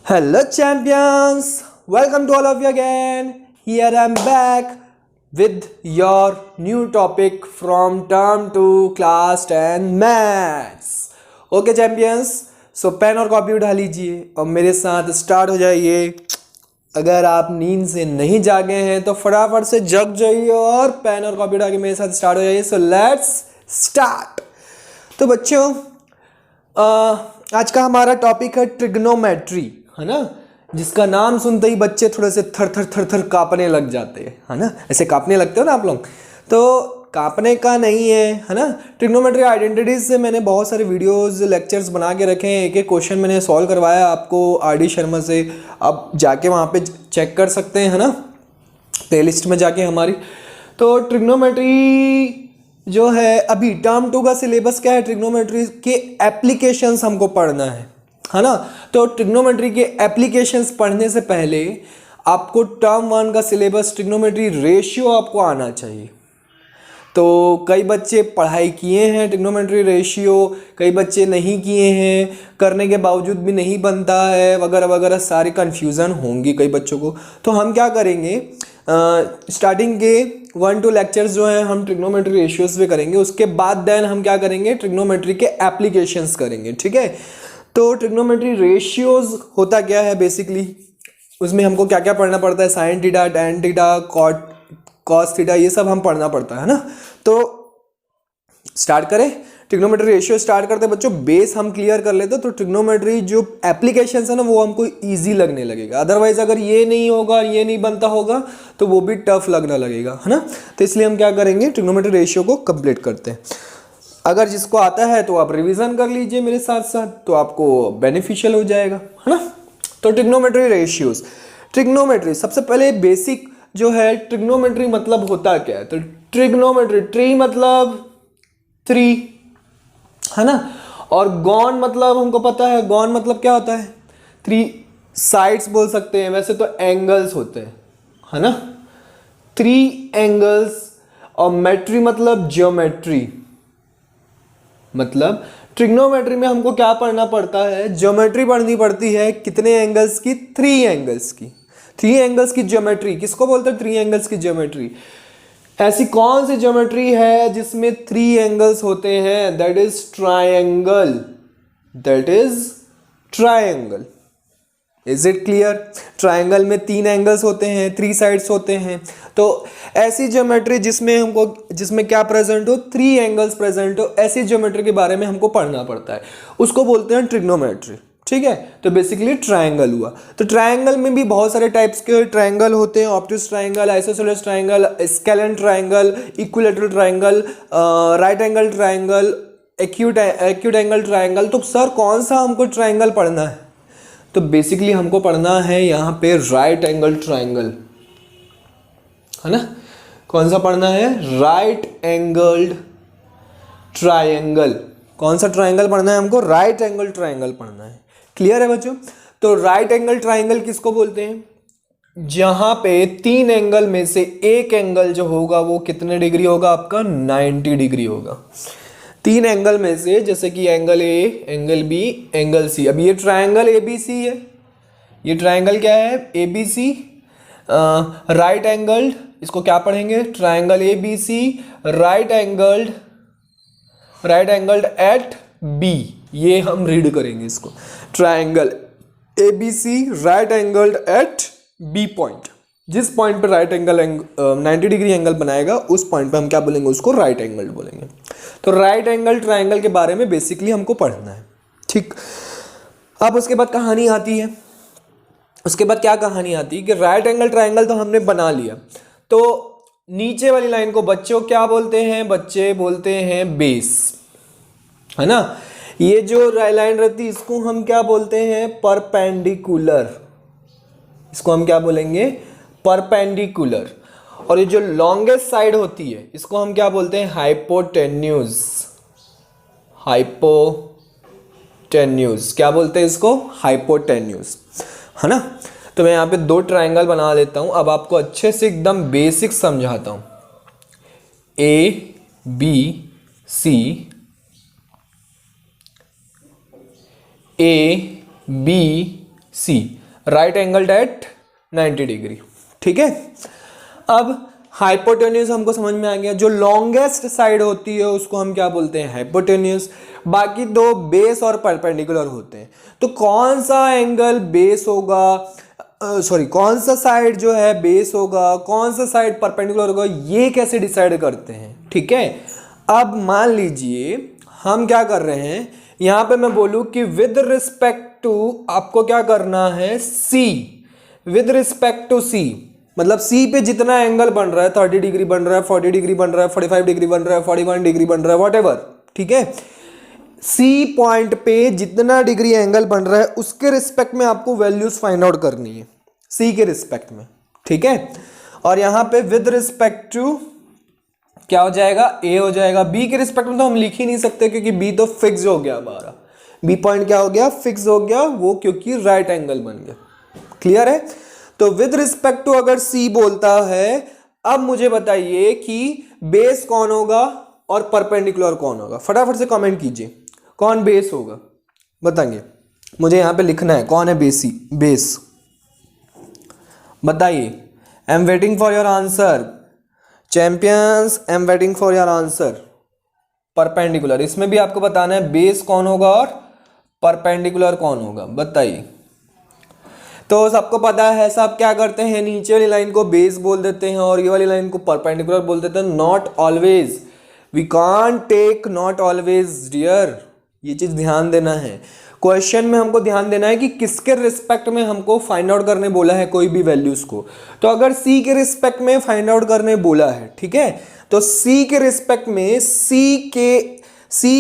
Hello, champions! Welcome to all of you again. Here I'm back with your new topic from term 2 class 10 maths. Okay, champions. So pen और copy उठा लीजिए और मेरे साथ start हो जाइए. अगर आप नींद से नहीं जागे हैं तो फटाफट से जग जाइए और पेन और कॉपी उठा के मेरे साथ स्टार्ट हो जाइए. So let's start. तो बच्चों, आज का हमारा टॉपिक है ट्रिग्नोमेट्री, है ना. जिसका नाम सुनते ही बच्चे थोड़े से थर थर थर थर कांपने लग जाते हैं, है ना. ऐसे कांपने लगते हो ना आप लोग, तो कांपने का नहीं है ना. ट्रिग्नोमेट्री आइडेंटिटीज से मैंने बहुत सारे वीडियोस लेक्चर्स बना के रखे हैं. एक एक क्वेश्चन मैंने सॉल्व करवाया आपको RD शर्मा से. आप जाके वहाँ पे चेक कर सकते हैं, है ना, प्लेलिस्ट में जाके हमारी. तो ट्रिग्नोमेट्री जो है, अभी टर्म 2 का सिलेबस क्या है, ट्रिग्नोमेट्री के एप्लीकेशंस हमको पढ़ना है ना. तो ट्रिग्नोमेट्री के एप्लीकेशंस पढ़ने से पहले आपको टर्म 1 का सिलेबस ट्रिग्नोमेट्री रेशियो आपको आना चाहिए. तो कई बच्चे पढ़ाई किए हैं ट्रिग्नोमेट्री रेशियो, कई बच्चे नहीं किए हैं, करने के बावजूद भी नहीं बनता है, वगैरह वगैरह सारी कन्फ्यूज़न होंगी कई बच्चों को. तो हम क्या करेंगे, स्टार्टिंग के 1-2 लेक्चर्स जो हैं हम ट्रिग्नोमेट्री रेशियोज पे करेंगे. उसके बाद देन हम क्या करेंगे, ट्रिग्नोमेट्री के एप्लीकेशंस करेंगे. ठीक है. तो ट्रिग्नोमेट्री रेशियोज होता क्या है बेसिकली, उसमें हमको क्या क्या पढ़ना पड़ता है, sine theta, tan theta, cos theta, ये सब हम पढ़ना पड़ता है ना. तो स्टार्ट करें, ट्रिग्नोमेट्री रेशियो स्टार्ट करते हैं बच्चों. बेस हम क्लियर कर लेते तो ट्रिग्नोमेट्री जो एप्लीकेशंस है ना वो हमको इजी लगने लगेगा. अदरवाइज अगर ये नहीं होगा, ये नहीं बनता होगा तो वो भी टफ लगने लगेगा, है ना. तो इसलिए हम क्या करेंगे, ट्रिग्नोमेट्री रेशियो को कंप्लीट करते हैं. अगर जिसको आता है तो आप रिवीजन कर लीजिए मेरे साथ साथ, तो आपको बेनिफिशियल हो जाएगा, है ना. तो ट्रिग्नोमेट्री रेशियोज, ट्रिग्नोमेट्री सबसे पहले बेसिक जो है, ट्रिग्नोमेट्री मतलब होता क्या है. तो ट्रिग्नोमेट्री, ट्री मतलब 3, है ना. और गॉन मतलब हमको पता है, गॉन मतलब क्या होता है, 3 साइड्स बोल सकते हैं. वैसे तो एंगल्स होते हैं, है ना, 3 एंगल्स. और मेट्री मतलब ज्योमेट्री. मतलब ट्रिग्नोमेट्री में हमको क्या पढ़ना पड़ता है, ज्योमेट्री पढ़नी पड़ती है. कितने एंगल्स की, 3 एंगल्स की. 3 एंगल्स की ज्योमेट्री किसको बोलते हैं, 3 एंगल्स की ज्योमेट्री. ऐसी कौन सी ज्योमेट्री है जिसमें 3 एंगल्स होते हैं, that is triangle. That is triangle. Is it clear. Triangle में 3 एंगल्स होते हैं, 3 साइड्स होते हैं. तो ऐसी ज्योमेट्री जिसमें क्या प्रेजेंट हो, 3 एंगल्स प्रेजेंट हो, ऐसी ज्योमेट्री के बारे में हमको पढ़ना पड़ता है. उसको बोलते हैं ट्रिग्नोमेट्री. ठीक है. तो बेसिकली ट्रायंगल हुआ. तो ट्रायंगल में भी बहुत सारे टाइप्स के ट्रायंगल होते हैं. Optics triangle, isosceles triangle, scalene triangle, equilateral triangle, right angle triangle, acute angle triangle. तो सर कौन सा हमको ट्रायंगल पढ़ना है, तो बेसिकली हमको पढ़ना है यहाँ पे राइट एंगल ट्रायंगल, है ना. कौन सा पढ़ना है, राइट एंगल्ड ट्रायंगल. कौन सा ट्रायंगल पढ़ना है हमको, राइट एंगल ट्रायंगल पढ़ना है. क्लियर है बच्चों. तो राइट एंगल ट्रायंगल किसको बोलते हैं, जहां पे 3 एंगल में से एक एंगल जो होगा वो कितने डिग्री होगा, आपका 90 डिग्री होगा. 3 एंगल में से, जैसे कि angle a, angle b, angle c. अब ये ट्रायंगल ABC है, ये ट्रायंगल क्या है, ABC. राइट एंगल्ड, इसको क्या पढ़ेंगे, triangle ABC right angled at B. ये हम रीड करेंगे इसको, triangle ABC right angled at B point. जिस पॉइंट पर राइट एंगल 90 डिग्री एंगल बनाएगा उस पॉइंट पे हम क्या बोलेंगे, उसको राइट एंगल बोलेंगे. तो राइट एंगल ट्रायंगल के बारे में बेसिकली हमको पढ़ना है. ठीक. अब उसके बाद कहानी आती है, उसके बाद क्या कहानी आती है कि राइट एंगल ट्रायंगल तो हमने बना लिया. तो नीचे वाली लाइन को बच्चों क्या बोलते हैं, बच्चे बोलते हैं बेस, है ना. ये जो लाइन रहती है इसको हम क्या बोलते हैं, परपेंडिकुलर. इसको हम क्या बोलेंगे, परपेंडिकुलर. और ये जो लॉन्गेस्ट साइड होती है इसको हम क्या बोलते हैं, हाइपोटेन्यूज. हाइपोटेन्यूज क्या बोलते हैं इसको, हाइपोटेन्यूज, है ना. तो मैं यहाँ पे 2 ट्रायंगल बना लेता हूँ. अब आपको अच्छे से एकदम बेसिक समझाता हूँ. A B c, right angle at 90 degree. ठीक है, अब हाइपोटेन्यूज हमको समझ में आ गया, जो लॉन्गेस्ट साइड होती है उसको हम क्या बोलते हैं, हाइपोटेन्यूज। बाकी दो बेस और परपेंडिकुलर होते हैं। तो कौन सा एंगल बेस होगा, कौन सा साइड जो है बेस होगा, कौन सा साइड परपेंडिकुलर होगा, ये कैसे डिसाइड करते हैं। ठीक है, अब मान लीजिए हम क्या कर रहे हैं, यहां पे मैं बोलूं कि विद रिस्पेक्ट टू आपको क्या करना है, सी, विद रिस्पेक्ट टू सी, मतलब सी पे जितना एंगल बन रहा है, 30 डिग्री बन रहा है, 40 डिग्री बन रहा है, 45 डिग्री बन रहा है, 41 डिग्री बन रहा है, वॉटेवर। ठीक है, सी पॉइंट पे जितना डिग्री एंगल बन रहा है उसके रिस्पेक्ट में आपको वैल्यूज फाइंड आउट करनी है, सी के रिस्पेक्ट में। ठीक है, और यहां पे विद रिस्पेक्ट टू क्या हो जाएगा, ए हो जाएगा। बी के रिस्पेक्ट में तो हम लिख ही नहीं सकते क्योंकि बी तो फिक्स हो गया हमारा, बी पॉइंट क्या हो गया, फिक्स हो गया वो, क्योंकि राइट एंगल बन गया। क्लियर है, तो विद रिस्पेक्ट टू अगर सी बोलता है, अब मुझे बताइए कि बेस कौन होगा और परपेंडिकुलर कौन होगा। फटाफट से कमेंट कीजिए कौन बेस होगा, बताएंगे मुझे, यहां पे लिखना है कौन है बेस, बताइए। I am waiting for your answer champions, I am waiting for your answer. Perpendicular, इसमें भी आपको बताना है बेस कौन होगा और परपेंडिकुलर कौन होगा, बताइए। तो सबको पता है, सब क्या करते हैं, नीचे वाली लाइन को बेस बोल देते हैं और ये वाली लाइन को परपेंडिकुलर बोल देते हैं। Not always, we can't take not always dear, ये चीज ध्यान देना है। क्वेश्चन में हमको ध्यान देना है कि किसके रिस्पेक्ट में हमको फाइंड आउट करने बोला है कोई भी वैल्यूज को। तो अगर सी के रिस्पेक्ट में फाइंड आउट करने बोला है, ठीक है, तो सी के रिस्पेक्ट में सी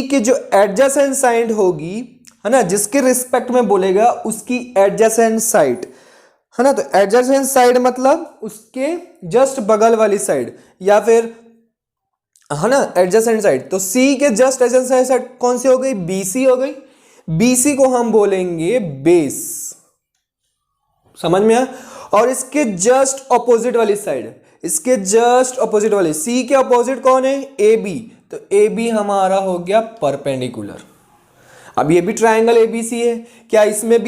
के जो एडजेसेंट साइड होगी, है ना, जिसके रिस्पेक्ट में बोलेगा उसकी एडजेसेंट साइड, है ना। तो एडजेसेंट साइड मतलब उसके जस्ट बगल वाली साइड, या फिर, है ना, एडजेसेंट साइड। तो सी के जस्ट एडजेसेंट साइड कौन सी हो गई, बीसी हो गई। बीसी को हम बोलेंगे बेस, समझ में आया। और इसके जस्ट ऑपोजिट वाली साइड, इसके जस्ट ऑपोजिट वाली, सी के ऑपोजिट कौन है, ए बी, तो ए बी हमारा हो गया परपेंडिकुलर। अब ये भी ट्रायंगल एबीसी है, क्या इसमें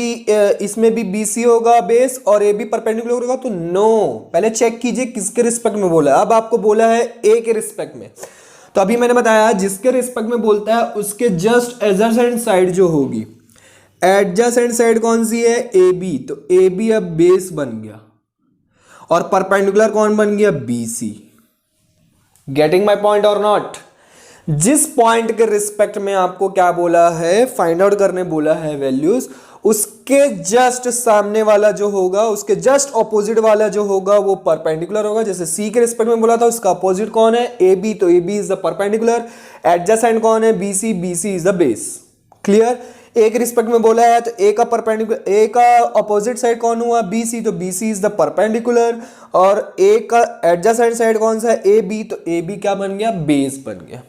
भी बीसी होगा बेस और ए बी परपेंडिकुलर होगा, तो नो। पहले चेक कीजिए किसके रिस्पेक्ट में बोला है। अब आपको बोला है ए के रिस्पेक्ट में, तो अभी मैंने बताया जिसके रिस्पेक्ट में बोलता है उसके जस्ट एडजेसेंट साइड जो होगी, एडजेसेंट साइड कौन सी है, ए बी, तो ए बी अब बेस बन गया और परपेंडिकुलर कौन बन गया, बीसी। गेटिंग माई पॉइंट और नॉट। जिस पॉइंट के रिस्पेक्ट में आपको क्या बोला है, फाइंड आउट करने बोला है वैल्यूज, उसके जस्ट सामने वाला जो होगा, उसके जस्ट ऑपोजिट वाला जो होगा वो परपेंडिकुलर होगा। जैसे सी के रिस्पेक्ट में बोला था उसका ऑपोजिट कौन है, ए बी, तो A B is the perpendicular. Adjacent कौन है, B C, B C is the base. Clear. A के रिस्पेक्ट में बोला है तो ए का परपेंडिकुलर, ए का ऑपोजिट साइड कौन हुआ, बी सी, तो b C is the perpendicular. और ए का एडजेसेंट साइड कौन सा है, ए बी, तो ए बी क्या बन गया, बेस बन गया।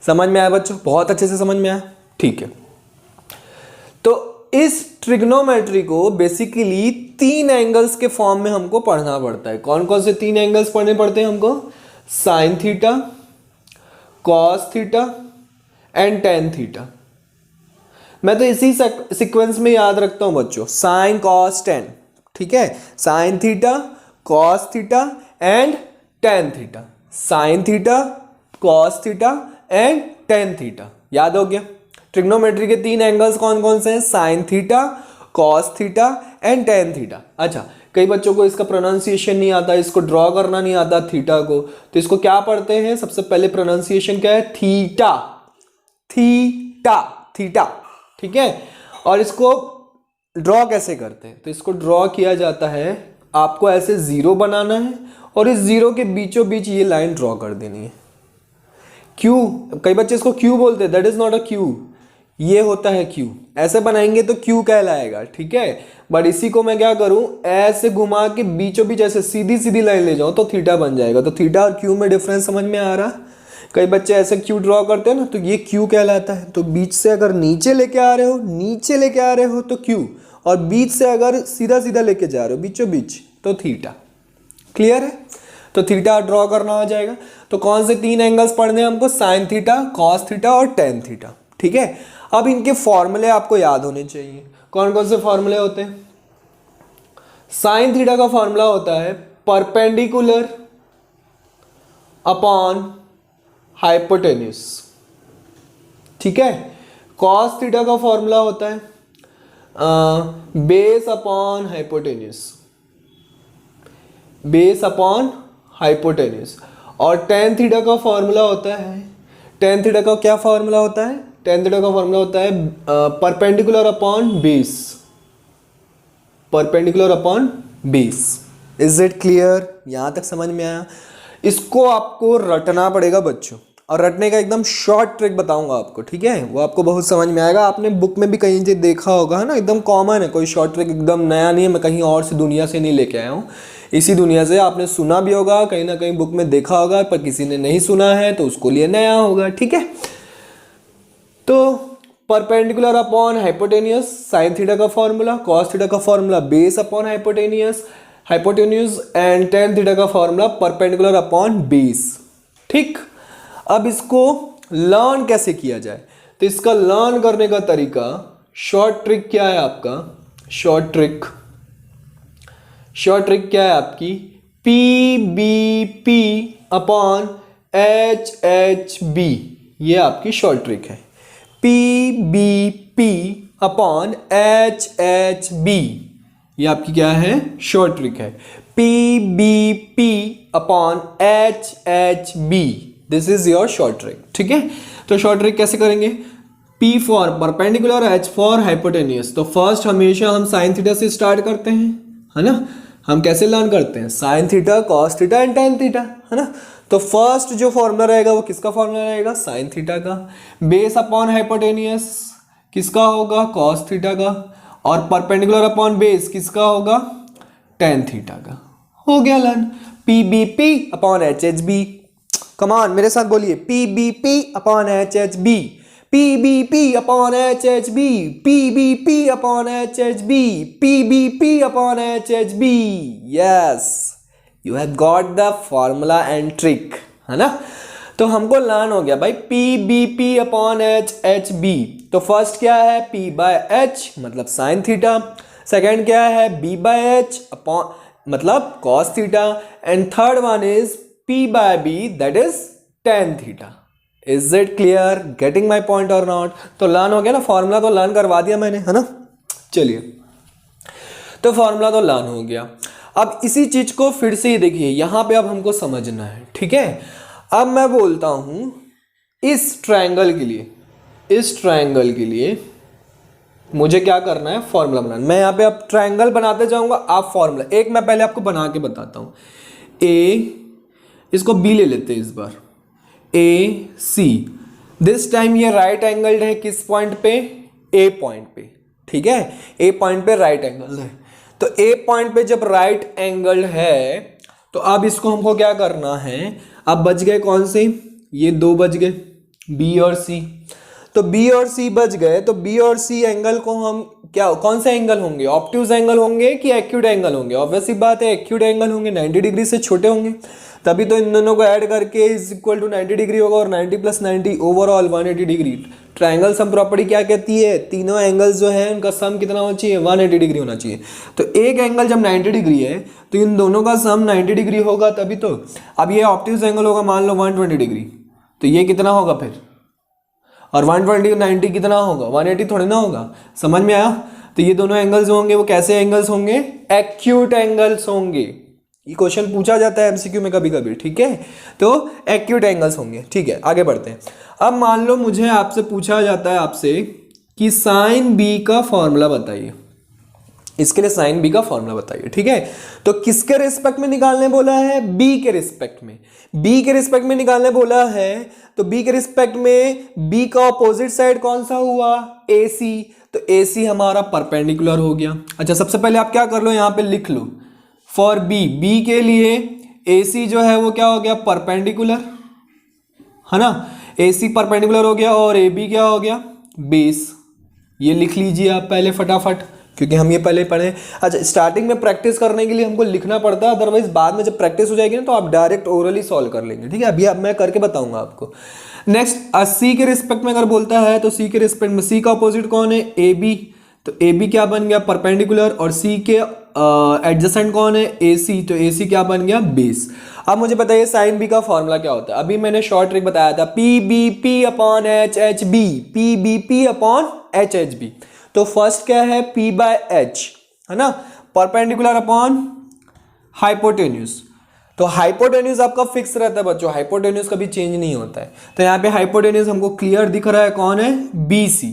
समझ में आया बच्चों, बहुत अच्छे से समझ में आया, ठीक है। तो इस ट्रिग्नोमेट्री को बेसिकली 3 एंगल्स के फॉर्म में हमको पढ़ना पड़ता है। कौन कौन से 3 एंगल्स पढ़ने पड़ते हैं हमको, sine theta, cos theta and tan theta. मैं तो इसी सीक्वेंस में याद रखता हूं बच्चों, साइन कॉस टेन, ठीक है, sine theta, cos theta and tan theta, sine theta, cos theta and tan theta. याद हो गया। ट्रिग्नोमेट्री के 3 एंगल्स कौन कौन से हैं, sine theta, cos theta and tan theta. अच्छा, कई बच्चों को इसका प्रोनाउंसिएशन नहीं आता, इसको ड्रॉ करना नहीं आता थीटा को, तो इसको क्या पढ़ते हैं, सबसे पहले प्रोनाउंसिएशन क्या है, थीटा, थीटा, थीटा, ठीक है। और इसको ड्रॉ कैसे करते हैं, तो इसको ड्रॉ किया जाता है, आपको ऐसे जीरो बनाना है और इस जीरो के बीचों बीच ये लाइन ड्रॉ कर देनी है। क्यू, कई बच्चे इसको क्यू बोलते हैं, that is not a Q, ये होता है क्यू। ऐसे बनाएंगे तो क्यू कहलाएगा, ठीक है। बट इसी को मैं क्या करूं, ऐसे घुमा के बीचों बीच ऐसे सीधी सीधी लाइन ले जाऊं तो थीटा बन जाएगा। तो थीटा और क्यू में डिफरेंस समझ में आ रहा। कई बच्चे ऐसे क्यू ड्रॉ करते हैं ना, तो ये क्यू कहलाता है। तो बीच से अगर नीचे लेके आ रहे हो, नीचे लेके आ रहे हो तो क्यू, और बीच से अगर सीधा सीधा लेके जा रहे हो बीचों बीच तो थीटा। क्लियर है। तो थीटा ड्रॉ करना हो जाएगा। तो कौन से 3 एंगल्स पढ़ने हैं हमको, साइन थीटा, कॉस थीटा और टेन थीटा, ठीक है। अब इनके फॉर्मूले आपको याद होने चाहिए। कौन कौन से फॉर्मूले होते हैं? साइन थीटा का फॉर्मूला होता है परपेंडिकुलर अपॉन हाइपोटेन्यूज, ठीक है। कॉस थीटा का फॉर्मूला होता है base upon hypotenuse, base upon hypotenuse. और टेन थीटा का फॉर्मूला होता है, टेन थीटा का क्या फॉर्मूला होता है? टेन थीटा का फॉर्मूला होता है perpendicular upon base, perpendicular upon base. Is it clear? यहां तक समझ में आया? इसको आपको रटना पड़ेगा बच्चों, और रटने का एकदम शॉर्ट ट्रिक बताऊंगा आपको, ठीक है। वो आपको बहुत समझ में आएगा, आपने बुक में भी कहीं से देखा होगा, है ना, एकदम कॉमन है, कोई शॉर्ट ट्रिक एकदम नया नहीं है, मैं कहीं और से दुनिया से नहीं लेके आया हूँ, इसी दुनिया से आपने सुना भी होगा, कहीं ना कहीं बुक में देखा होगा, पर किसी ने नहीं सुना है तो उसको लिए नया होगा, ठीक है। तो perpendicular upon hypotenuse sine theta का फॉर्मूला, कॉस थीटा का formula base upon hypotenuse hypotenuse, and ten theta का फॉर्मूला परपेंडिकुलर अपॉन बेस, ठीक। अब इसको लर्न कैसे किया जाए? तो इसका लर्न करने का तरीका, शॉर्ट ट्रिक क्या है आपका? शॉर्ट ट्रिक क्या है आपकी? P B P upon H H b, ये आपकी शॉर्ट ट्रिक है। P B P upon H H b, ये आपकी क्या है? शॉर्ट ट्रिक है। P B P upon H H b, this is your short trick, ठीक है। तो शॉर्ट ट्रिक कैसे करेंगे? P for perpendicular, H for hypotenuse. तो फर्स्ट हमेशा हम साइन थीटा से स्टार्ट करते हैं, है ना। हम कैसे लर्न करते हैं? Sine theta, cos theta and tan theta, है ना। तो फर्स्ट जो फॉर्मूला रहेगा वो किसका फॉर्मूला रहेगा? साइन थीटा का। बेस अपॉन हाइपोटेनियस किसका होगा? कॉस थीटा का। और परपेंडिकुलर अपॉन बेस किसका होगा? टेन थीटा का। हो गया learn. P B P upon H H B, come on मेरे साथ बोलिए, P B P upon H H B, P B P upon H H B, P B P upon H H B, P B P upon H H B. Yes, you have got the formula and trick, है ना। तो हमको learn हो गया भाई P B P upon H H B. तो first क्या है? पी बाय एच मतलब साइन थीटा। सेकेंड क्या है? बी बाय एच अपॉन मतलब cos theta. And third one is P by B, that is tan theta. Is it clear? Getting my point or not? तो learn हो गया ना, formula तो learn करवा दिया मैंने, है ना। चलिए, तो फॉर्मूला तो लर्न हो गया। अब इसी चीज को फिर से ही देखिए, यहां पे अब हमको समझना है, ठीक है। अब मैं बोलता हूं इस ट्रायंगल के लिए, इस ट्रायंगल के लिए मुझे क्या करना है? फॉर्मूला बनाना। मैं यहां पे अब ट्रायंगल बनाते जाऊंगा, आप फॉर्मूला, एक मैं पहले आपको बना के बताता हूं। ए, इसको बी ले लेते हैं इस बार, ए सी। दिस टाइम ये राइट एंगल्ड है किस पॉइंट पे? ए पॉइंट पे, ठीक है। ए पॉइंट पे राइट एंगल है। तो ए पॉइंट पे जब राइट एंगल है तो अब इसको हमको क्या करना है? अब बच गए कौन से? ये दो बच गए, बी और सी। तो बी और सी बच गए, तो बी और सी एंगल को हम क्या, कौन से एंगल होंगे? ऑब्ट्यूज एंगल होंगे कि एक्यूट एंगल होंगे? ऑब्वियसली बात है एक्यूट एंगल होंगे, 90 डिग्री से छोटे होंगे, तभी तो इन दोनों को ऐड करके इज इक्वल टू 90 डिग्री होगा, और 90 plus 90 overall 180 degree. Triangle sum property क्या कहती है? तीनों एंगल्स जो है उनका सम कितना होना चाहिए? 180 डिग्री होना चाहिए। तो एक एंगल जब 90 डिग्री है तो इन दोनों का सम 90 डिग्री होगा तभी तो। अब ये ऑब्ट्यूज एंगल होगा मान लो 120 डिग्री, तो ये कितना होगा फिर? और 120 90 कितना होगा? 180 थोड़ी ना होगा। समझ में आया? तो ये दोनों एंगल्स होंगे वो कैसे एंगल्स होंगे? एक्यूट एंगल्स होंगे। ये क्वेश्चन पूछा जाता है एमसीक्यू में कभी कभी, ठीक है। तो एक्यूट एंगल्स होंगे, ठीक है। आगे बढ़ते हैं। अब मान लो मुझे आपसे पूछा जाता है आपसे कि साइन बी का फॉर्मूला बताइए, इसके लिए साइन बी का फॉर्मूला बताइए, ठीक है। तो किसके रिस्पेक्ट में निकालने बोला है? बी के रिस्पेक्ट में। बी के रिस्पेक्ट में निकालने बोला है, तो बी के रिस्पेक्ट में बी का ऑपोजिट साइड कौन सा हुआ? ए सी। तो ए सी हमारा परपेंडिकुलर हो गया। अच्छा, सबसे पहले आप क्या कर लो, यहां पे लिख लो फॉर बी, बी के लिए ए सी जो है वो क्या हो गया? परपेंडिकुलर, है ना। ए सी परपेंडिकुलर हो गया, और ए बी क्या हो गया? बेस। ये लिख लीजिए आप पहले फटाफट, क्योंकि हम ये पहले पढ़े। अच्छा, स्टार्टिंग में प्रैक्टिस करने के लिए हमको लिखना पड़ता है, अदरवाइज बाद में जब प्रैक्टिस हो जाएगी ना तो आप डायरेक्ट ओरली सॉल्व कर लेंगे, ठीक है। अभी अब मैं करके बताऊंगा आपको। नेक्स्ट, सी के रिस्पेक्ट में अगर बोलता है तो सी के रिस्पेक्ट में सी का अपोजिट कौन है? A B. तो ए बी क्या बन गया परपेंडिकुलर, और सी के एडजेसेंट कौन है ए सी, तो ए सी क्या बन गया बेस। अब मुझे बताइए साइन बी का फॉर्मूला क्या होता है। अभी मैंने शॉर्ट ट्रिक बताया था p B P upon H H B, P B P upon H H B. तो फर्स्ट क्या है पी बाय एच है ना, परपेंडिकुलर अपॉन हाइपोटेन्यूज। तो हाइपोटेन्यूज आपका फिक्स रहता है बच्चों, हाइपोटेन्यूज कभी चेंज नहीं होता है। तो यहाँ पे हाइपोटेन्यूज हमको क्लियर दिख रहा है कौन है B C,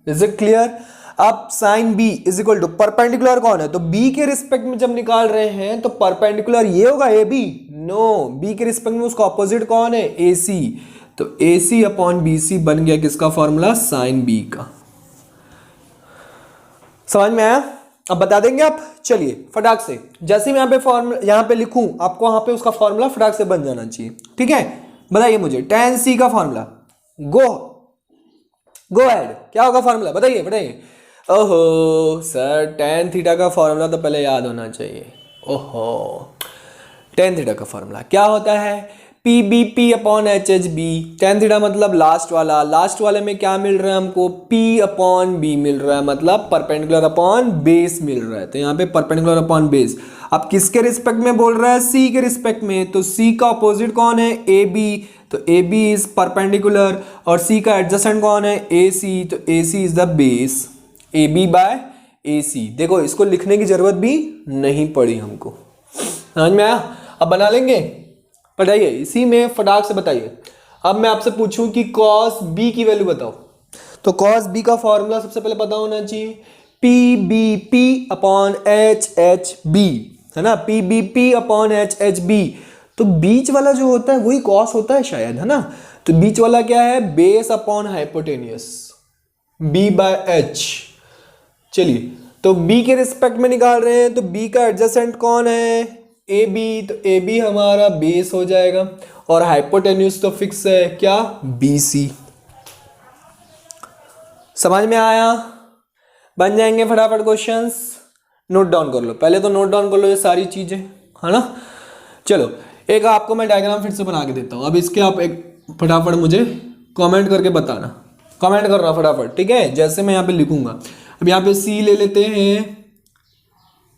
is it clear. अब sine B is equal to perpendicular कौन है, तो बी के रिस्पेक्ट में जब निकाल रहे हैं तो परपेंडिकुलर ये होगा ए बी, नो बी के रिस्पेक्ट में उसका ऑपोजिट कौन है ए सी। तो A C upon B C बन गया किसका फॉर्मूला साइन बी का। समझ में आया। अब बता देंगे आप, चलिए फटाक से, जैसे ही मैं यहाँ पे फॉर्मूला यहाँ पे लिखूं आपको वहां पे उसका फॉर्मूला फटाक से बन जाना चाहिए, ठीक है। बताइए मुझे tan c का फॉर्मूला, गो अहेड, क्या होगा फॉर्मूला बताइए बताइए। ओहो सर tan थीटा का फॉर्मूला तो पहले याद होना चाहिए। ओहो tan थीटा का फॉर्मूला क्या होता है P B P upon H H b. tan theta मतलब लास्ट वाला, लास्ट वाले में क्या मिल रहा है हमको p अपॉन बी मिल रहा है, मतलब परपेंडिकुलर अपॉन बेस मिल रहा है। तो यहाँ पे परपेंडिकुलर अपॉन बेस, अब किसके रिस्पेक्ट में बोल रहा है c के रिस्पेक्ट में, तो c का अपोजिट कौन है ए बी, तो ए बी इज परपेंडिकुलर, और c का एडजेसेंट कौन है ए सी, तो A C is the base, A B by A C. देखो इसको लिखने की जरूरत भी नहीं पड़ी हमको, समझ में आया। अब बना लेंगे, बताइए इसी में फटाक से बताइए। अब मैं आपसे पूछूं कि cos b की वैल्यू बताओ, तो cos b का फॉर्मूला सबसे पहले पता होना चाहिए p B P upon H H b, है ना, p B P upon H H B. तो बीच वाला जो होता है वही cos होता है शायद, है ना। तो बीच वाला क्या है base upon hypotenuse, b by H. चलिए तो b के रिस्पेक्ट में निकाल रहे हैं, तो b का एडजेसेंट कौन है ए बी, तो ए बी हमारा बेस हो जाएगा, और हाइपोटेन्यूज तो फिक्स है क्या बी सी। समझ में आया। बन जाएंगे फटाफट क्वेश्चंस, नोट डाउन कर लो, पहले तो नोट डाउन कर लो ये सारी चीजें, है ना। चलो एक आपको मैं डायग्राम फिर से बना के देता हूं, अब इसके आप एक फटाफट मुझे कमेंट करके बताना, कमेंट करना फटाफट, ठीक है। जैसे मैं यहाँ पे लिखूंगा, अब यहाँ पे सी ले लेते हैं,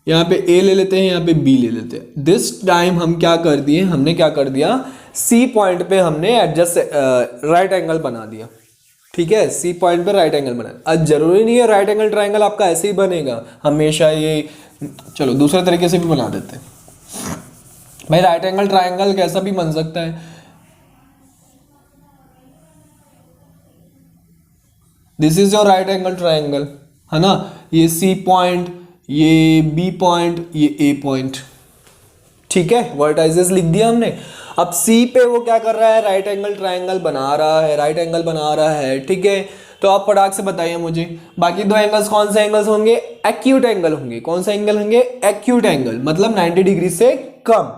यहाँ पे ए ले लेते हैं, यहाँ पे बी ले लेते हैं। दिस टाइम हम क्या कर दिए, हमने क्या कर दिया सी पॉइंट पे हमने एडजस्ट राइट एंगल बना दिया, ठीक है। सी पॉइंट पे राइट एंगल बना, अब जरूरी नहीं है राइट एंगल ट्राइंगल आपका ऐसे ही बनेगा हमेशा, ये चलो दूसरे तरीके से भी बना देते हैं भाई। राइट एंगल ट्राइंगल कैसा भी बन सकता है, this is your right angle triangle, है ना। ये सी पॉइंट, ये बी पॉइंट, ये ए पॉइंट, ठीक है। वर्टाइजेस लिख दिया हमने। अब सी पे वो क्या कर रहा है राइट एंगल ट्राइंगल बना रहा है, राइट एंगल बना रहा है, ठीक है। तो आप फटाक से बताइए मुझे बाकी दो एंगल्स कौन से एंगल्स होंगे, एक्यूट एंगल होंगे। कौन से एंगल होंगे एक्यूट एंगल, मतलब 90 डिग्री से कम।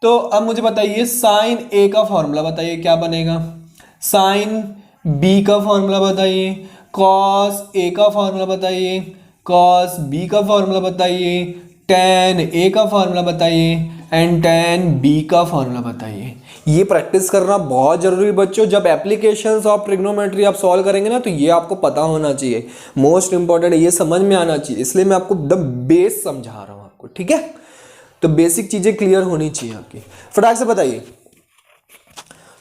तो अब मुझे बताइए साइन ए का फॉर्मूला बताइए क्या बनेगा, साइन बी का फॉर्मूला बताइए, कॉस ए का फॉर्मूला बताइए, कॉस बी का फॉर्मूला बताइए, tan ए का फॉर्मूला बताइए, एंड tan बी का फॉर्मूला बताइए। ये प्रैक्टिस करना बहुत जरूरी बच्चों, जब एप्लीकेशंस ऑफ ट्रिग्नोमेट्री आप सॉल्व करेंगे ना, तो ये आपको पता होना चाहिए, मोस्ट इंपॉर्टेंट ये समझ में आना चाहिए। इसलिए मैं आपको एकदम बेस समझा रहा हूँ आपको, ठीक है। तो बेसिक चीजें क्लियर होनी चाहिए आपकी। फटाक से बताइए,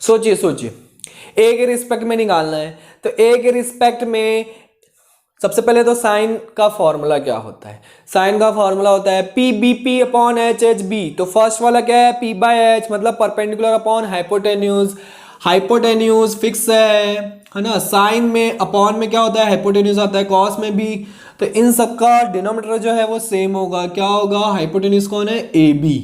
सोचिए सोचिए, ए के रिस्पेक्ट में निकालना है, तो ए के रिस्पेक्ट में सबसे पहले तो साइन का फॉर्मूला क्या होता है, साइन का फॉर्मूला होता है P B P upon H H B. तो फर्स्ट वाला क्या है पी बाय एच, मतलब perpendicular upon hypotenuse, hypotenuse fix है ना। साइन में अपॉन में क्या होता है हाइपोटेन्यूज आता है, कॉस में भी। तो इन सबका डिनोमिनेटर जो है वो सेम होगा, क्या होगा हाइपोटेन्यूज कौन है ए बी।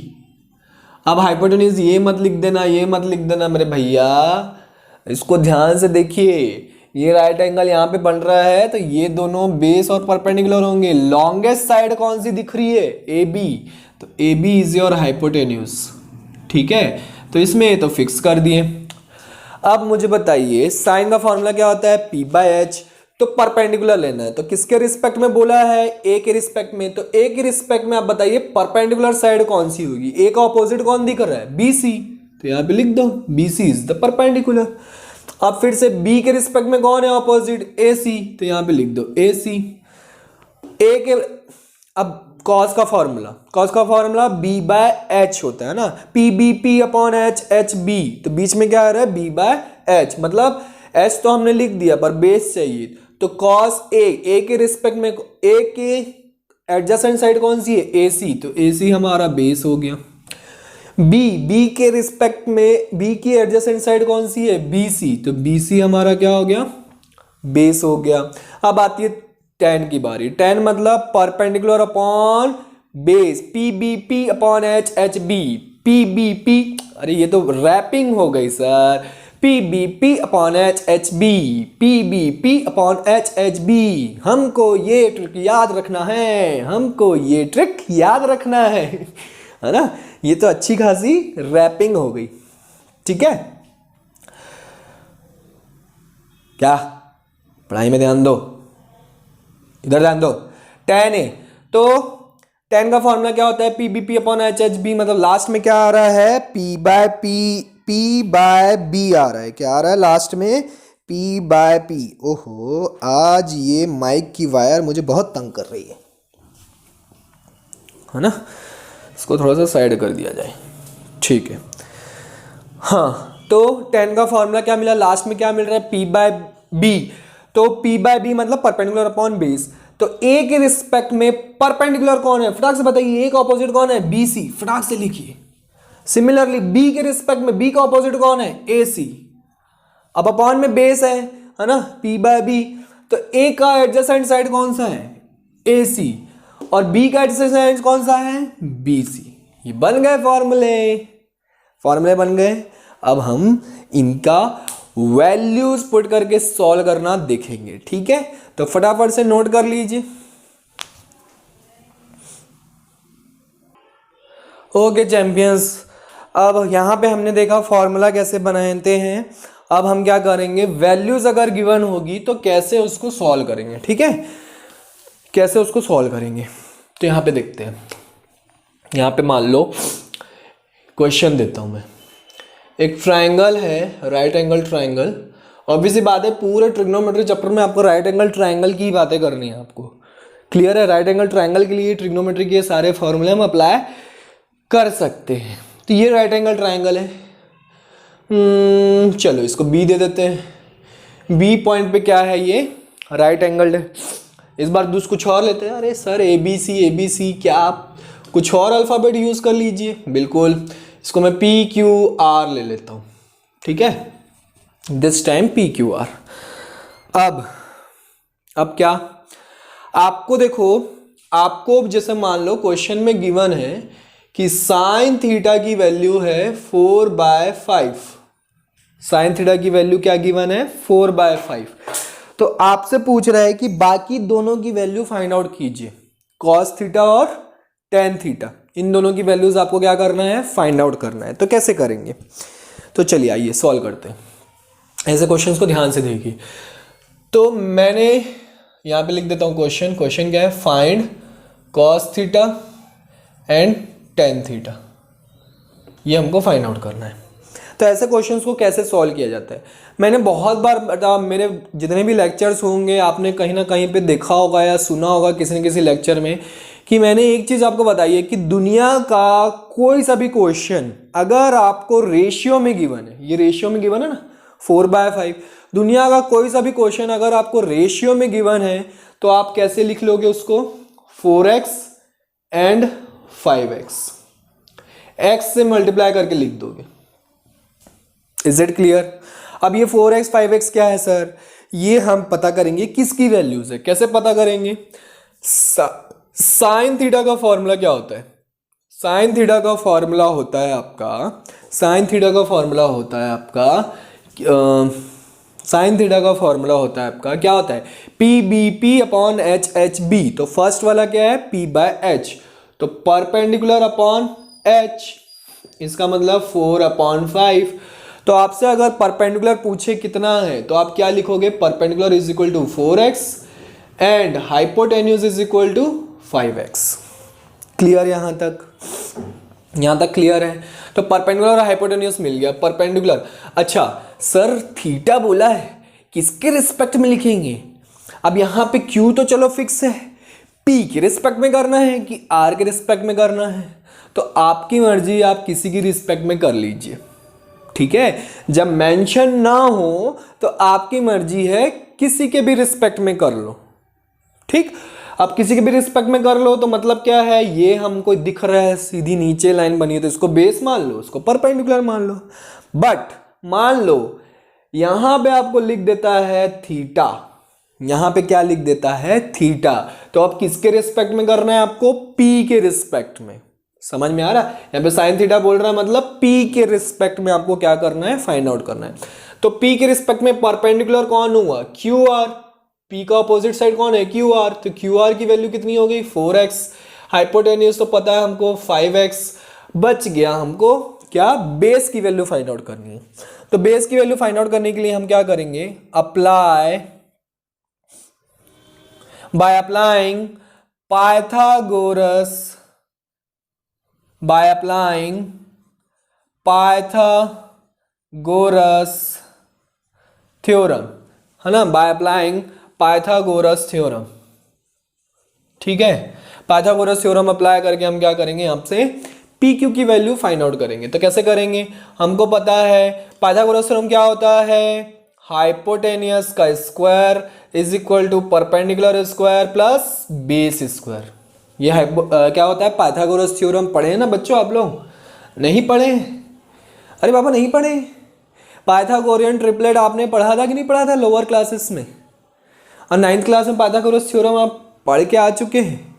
अब हाइपोटेन्यूज ये मत लिख देना, ये मत लिख देना मेरे भैया, इसको ध्यान से देखिए। ये राइट एंगल यहाँ पे बन रहा है, तो ये दोनों बेस और परपेंडिकुलर होंगे। लॉन्गेस्ट साइड कौन सी दिख रही है ए बी, तो A B is your hypotenuse, ठीक है। तो इसमें तो फिक्स कर दिए। अब मुझे बताइए साइन का फॉर्मूला क्या होता है पी बाय एच, तो परपेंडिकुलर लेना है। तो किसके रिस्पेक्ट में बोला है ए के रिस्पेक्ट में, तो ए के रिस्पेक्ट में आप बताइए परपेंडिकुलर साइड कौन सी होगी, ए का ऑपोजिट कौन दिख रहा है बी सी, तो यहाँ पे लिख दो b C is the perpendicular. अब फिर से b के रिस्पेक्ट में कौन है ऑपोजिट ए सी, तो यहाँ पे लिख दो ए सी। ए के, अब कॉस का फॉर्मूला बी बाय एच होता है ना, p B P upon H, H B, तो बीच में क्या आ रहा है, बी बाय एच, मतलब एच तो हमने लिख दिया पर बेस चाहिए, तो कॉस ए के रिस्पेक्ट में, ए के एडजेसेंट साइड कौन सी है, ए सी, तो ए सी हमारा बेस हो गया। बी के रिस्पेक्ट में, बी की एडजेसेंट साइड कौन सी है, बी सी, तो बी सी हमारा क्या हो गया, बेस हो गया। अब आती है टेन की बारी, टेन मतलब perpendicular upon base, p B P upon H, H B, P B p, अरे ये तो रैपिंग हो गई sir, p B P upon H, H B, P B P upon H, H b. हमको ये ट्रिक याद रखना है, हमको ये ट्रिक याद रखना है ना। ये तो अच्छी खासी रैपिंग हो गई, ठीक है। क्या पढ़ाई में ध्यान दो, इधर ध्यान दो। टेन ए, तो टेन का फॉर्मूला क्या होता है, P B P upon H, H B, मतलब लास्ट में क्या आ रहा है, पी बाय बी आ रहा है, क्या आ रहा है लास्ट में, पी बाय पी। ओहो, आज ये माइक की वायर मुझे बहुत तंग कर रही है ना, इसको थोड़ा सा साइड कर दिया जाए, ठीक है। हाँ, तो टेन का फॉर्मूला क्या मिला, लास्ट में क्या मिल रहा है, पी बाय बी, तो पी बाय बी मतलब परपेंडिकुलर अपॉन बेस, तो ए के रिस्पेक्ट में परपेंडिकुलर कौन है, फटाक से बताइए, ए का ऑपोजिट कौन है, बी सी, फटाक से लिखिए। सिमिलरली बी के रिस्पेक्ट में बी का ऑपोजिट कौन है, ए सी, अब अपॉन में बेस है ना, पी बाय बी, तो ए का एडजेसेंट साइड कौन सा है, ए सी, और बी का एडजेसेंट साइड कौन सा है, बी सी। ये बन गए फॉर्मूले बन गए। अब हम इनका वैल्यूज पुट करके सॉल्व करना देखेंगे, ठीक है। तो फटाफट से नोट कर लीजिए। ओके चैंपियंस, अब यहां पे हमने देखा फॉर्मूला कैसे बनाते हैं, अब हम क्या करेंगे, वैल्यूज अगर गिवन होगी तो कैसे उसको सॉल्व करेंगे, ठीक है, कैसे उसको सॉल्व करेंगे। तो यहां पे देखते हैं, यहां पे मान लो क्वेश्चन देता हूं मैं, एक ट्राइंगल है, राइट एंगल ट्राइंगल, ऑब्वियसली बात है पूरे ट्रिग्नोमेट्री चैप्टर में आपको राइट एंगल ट्राइंगल की बातें करनी है, आपको क्लियर है। राइट एंगल ट्राइंगल के लिए ट्रिग्नोमेट्री के सारे फॉर्मूले हम अप्लाई कर सकते हैं। तो ये राइट एंगल ट्राइंगल है, चलो इसको बी दे देते हैं। बी पॉइंट पे क्या है, ये राइट एंगल है। इस बार कुछ और लेते हैं, अरे सर ए बी सी, क्या आप कुछ और अल्फ़ाबेट यूज़ कर लीजिए, बिल्कुल। इसको मैं पी क्यू आर ले लेता हूँ, ठीक है, this time P Q R. अब क्या, आपको देखो, आपको जैसे मान लो क्वेश्चन में गिवन है कि साइन थीटा की वैल्यू है 4/5, साइन थीटा की वैल्यू क्या गिवन है, 4/5। तो आपसे पूछ रहा है कि बाकी दोनों की वैल्यू फाइंड आउट कीजिए, कॉस थीटा और टेन थीटा, इन दोनों की वैल्यूज आपको क्या करना है, फाइंड आउट करना है। तो कैसे करेंगे, तो चलिए आइए सॉल्व करते हैं। ऐसे क्वेश्चंस को ध्यान से देखिए। तो मैंने यहाँ पे लिख देता हूँ क्वेश्चन क्या है, find cos theta and tan theta, ये हमको फाइंड आउट करना है। तो ऐसे क्वेश्चंस को कैसे सॉल्व किया जाता है, मैंने बहुत बार, मेरे जितने भी लेक्चर्स होंगे आपने कहीं ना कहीं पे देखा होगा या सुना होगा किसी न किसी लेक्चर में, कि मैंने एक चीज़ आपको बताई है कि दुनिया का कोई सा भी क्वेश्चन अगर आपको रेशियो में गिवन है, ये रेशियो में गिवन है ना 4/5, दुनिया का कोई सा भी क्वेश्चन अगर आपको रेशियो में गिवन है तो आप कैसे लिख लोगे उसको, 4x एंड 5x, x से मल्टीप्लाई करके लिख दोगे। Is it clear. अब ये 4x 5x क्या है सर, ये हम पता करेंगे किसकी वैल्यूज है, कैसे पता करेंगे, साइन थीटा का फॉर्मूला क्या होता है, साइन थीटा का फॉर्मूला होता है आपका, साइन थीटा का फॉर्मूला होता है आपका, साइन थीटा का फॉर्मूला होता है आपका, क्या होता है, P B P upon H, H B. तो फर्स्ट वाला क्या है, पी बाय एच, तो परपेंडिकुलर अपॉन एच, इसका मतलब 4/5। तो आपसे अगर परपेंडिकुलर पूछे कितना है तो आप क्या लिखोगे, perpendicular is equal to 4x and hypotenuse is equal to 5x। Clear, यहां तक क्लियर है। तो परपेंडिकुलर और हाइपोटेन्यूज मिल गया। परपेंडिकुलर, अच्छा सर थीटा बोला है, किसके रिस्पेक्ट में लिखेंगे, अब यहां पे q तो चलो फिक्स है, पी के रिस्पेक्ट में करना है कि आर के रिस्पेक्ट में करना है, तो आपकी मर्जी, आप किसी की रिस्पेक्ट में कर लीजिए, ठीक है। जब मेंशन ना हो तो आपकी मर्जी है, किसी के भी रिस्पेक्ट में कर लो, ठीक। अब किसी के भी रिस्पेक्ट में कर लो तो मतलब क्या है, ये हमको दिख रहा है सीधी नीचे लाइन बनी है तो इसको बेस मान लो, इसको परपेंडिकुलर मान लो। बट मान लो यहां पे आपको लिख देता है थीटा, यहां पे क्या लिख देता है, थीटा, तो अब किसके रिस्पेक्ट में करना है आपको, पी के रिस्पेक्ट में। समझ में आ रहा है, यहां पे साइन थीटा बोल रहा है मतलब पी के रिस्पेक्ट में आपको क्या करना है, फाइंड आउट करना है। तो पी के रिस्पेक्ट में परपेंडिकुलर कौन हुआ, क्यू आर, पी का अपोजिट साइड कौन है, क्यू आर, तो क्यू आर की वैल्यू कितनी हो गई, 4x, हाइपोटेन्यूज तो पता है हमको 5x, बच गया हमको क्या, बेस की वैल्यू फाइंड आउट करनी है। तो बेस की वैल्यू फाइंड आउट करने के लिए हम क्या करेंगे, apply by applying Pythagoras theorem, है ना, by applying Pythagoras थ्योरम, ठीक है। पाइथागोरस थ्योरम अप्लाई करके हम क्या करेंगे, यहाँ से पी क्यू की वैल्यू फाइंड आउट करेंगे। तो कैसे करेंगे, हमको पता है पाइथागोरस थ्योरम क्या होता है, हाइपोटेनियस का square is equal to perpendicular square plus base square. ये क्या होता है, पाइथागोरस थ्योरम पढ़े हैं ना बच्चों आप लोग, नहीं पढ़े, अरे बाबा नहीं पढ़े, पाइथागोरियन ट्रिपलेट आपने पढ़ा था कि नहीं पढ़ा था लोअर क्लासेस में, और 9th क्लास में पाइथागोरस थ्योरम आप पढ़ के आ चुके हैं।